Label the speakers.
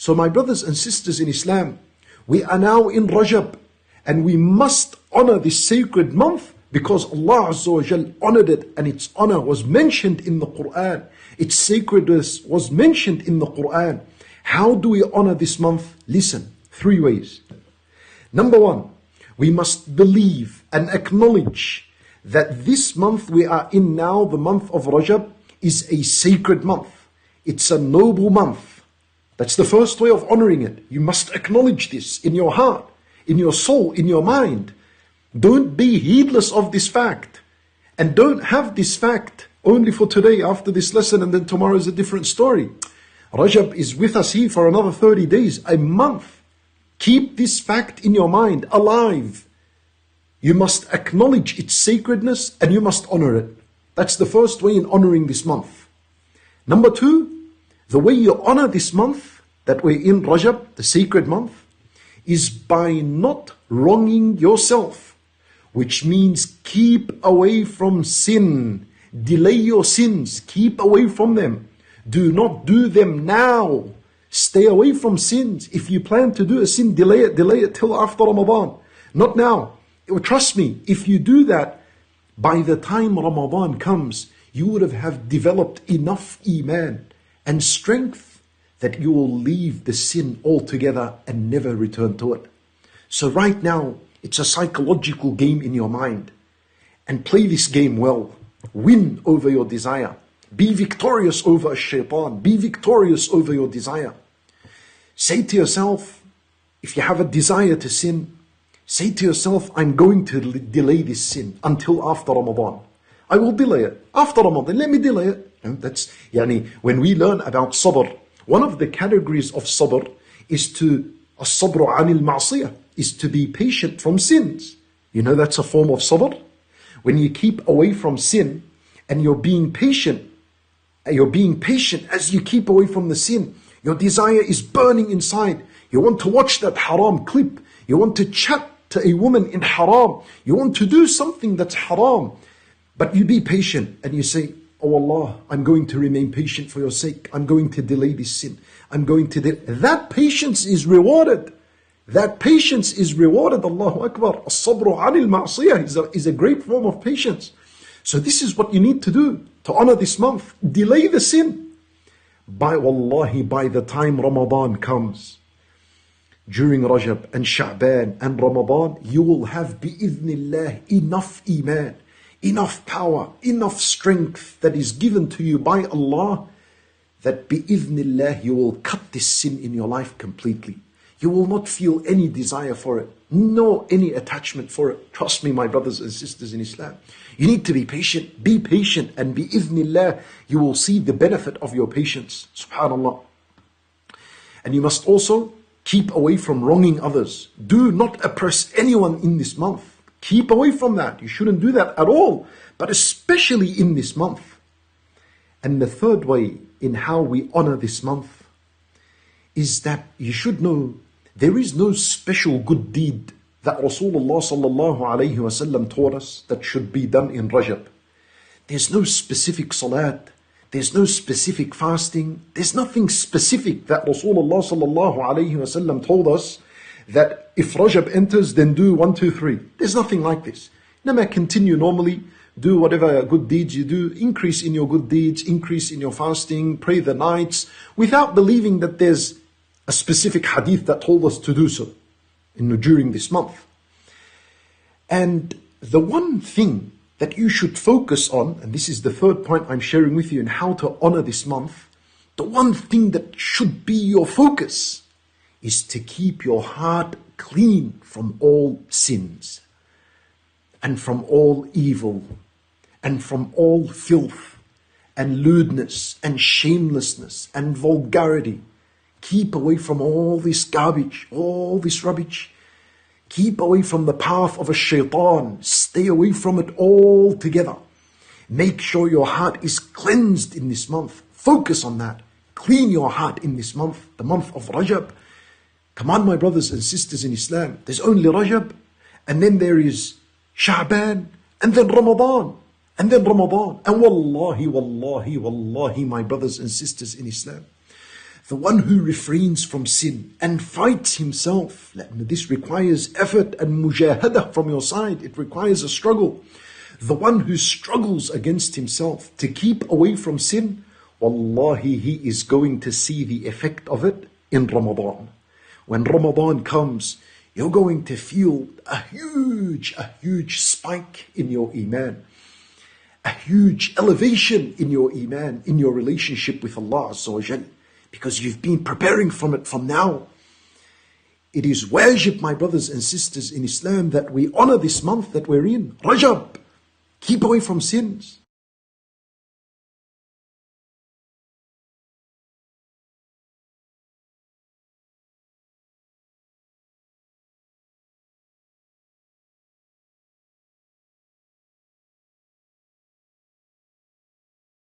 Speaker 1: So my brothers and sisters in Islam, we are now in Rajab, and we must honor this sacred month because Allah Azza wa Jal honored it, and its honor was mentioned in the Quran. Its sacredness was mentioned in the Quran. How do we honor this month? Listen, 3 ways. Number 1, we must believe and acknowledge that this month we are in now, the month of Rajab, is a sacred month. It's a noble month. That's the first way of honoring it. You must acknowledge this in your heart, in your soul, in your mind. Don't be heedless of this fact. And don't have this fact only for today after this lesson, and then tomorrow is a different story. Rajab is with us here for another 30 days, a month. Keep this fact in your mind, alive. You must acknowledge its sacredness and you must honor it. That's the first way in honoring this month. Number 2, the way you honor this month that we're in, Rajab, the sacred month, is by not wronging yourself, which means keep away from sin. Delay your sins, keep away from them. Do not do them now. Stay away from sins. If you plan to do a sin, delay it till after Ramadan. Not now. Trust me, if you do that, by the time Ramadan comes, you would have developed enough iman and strength that you will leave the sin altogether and never return to it. So right now, it's a psychological game in your mind. And play this game well. Win over your desire. Be victorious over a shaitan. Be victorious over your desire. Say to yourself, if you have a desire to sin, say to yourself, I'm going to delay this sin until after Ramadan. I will delay it. After Ramadan, let me delay it. And that's, when we learn about sabr, one of the categories of sabr is to, as-sabru anil ma'siyah, is to be patient from sins. You know that's a form of sabr. When you keep away from sin and you're being patient as you keep away from the sin. Your desire is burning inside. You want to watch that haram clip. You want to chat to a woman in haram. You want to do something that's haram. But you be patient and you say, oh Allah, I'm going to remain patient for your sake. I'm going to delay this sin. That patience is rewarded. That patience is rewarded. Allahu Akbar. As-sabru anil ma'siyah is a great form of patience. So this is what you need to do to honor this month. Delay the sin. By the time Ramadan comes, during Rajab and Sha'ban and Ramadan, you will have bi'idhnillah enough iman, enough power, enough strength that is given to you by Allah, that bi'idhnillah you will cut this sin in your life completely. You will not feel any desire for it, nor any attachment for it. Trust me, my brothers and sisters in Islam. You need to be patient, and bi'idhnillah, you will see the benefit of your patience. Subhanallah. And you must also keep away from wronging others. Do not oppress anyone in this month. Keep away from that. You shouldn't do that at all, but especially in this month. And the third way in how we honor this month is that you should know there is no special good deed that Rasulullah sallallahu alayhi wasallam taught us that should be done in Rajab. There's no specific salat, there's no specific fasting, there's nothing specific that Rasulullah sallallahu alayhi wasallam told us that if Rajab enters, then do 1, 2, 3. There's nothing like this. Never continue normally, do whatever good deeds you do, increase in your good deeds, increase in your fasting, pray the nights, without believing that there's a specific hadith that told us to do so during this month. And the one thing that you should focus on, and this is the third point I'm sharing with you in how to honor this month, the one thing that should be your focus is to keep your heart clean from all sins and from all evil and from all filth and lewdness and shamelessness and vulgarity. Keep away from all this garbage, all this rubbish. Keep away from the path of a shaitan. Stay away from it altogether. Make sure your heart is cleansed in this month. Focus on that. Clean your heart in this month, the month of Rajab. Come on, my brothers and sisters in Islam. There's only Rajab, and then there is Sha'ban, and then Ramadan, and then Ramadan. And wallahi, my brothers and sisters in Islam, The one who refrains from sin and fights himself. This requires effort and mujahadah from your side. It requires a struggle. The one who struggles against himself to keep away from sin, wallahi, he is going to see the effect of it in Ramadan. When Ramadan comes, you're going to feel a huge spike in your iman. A huge elevation in your iman, in your relationship with Allah Azza wa Jal. Because you've been preparing from it from now. It is wajib, my brothers and sisters in Islam, that we honor this month that we're in, Rajab. Keep away from sins.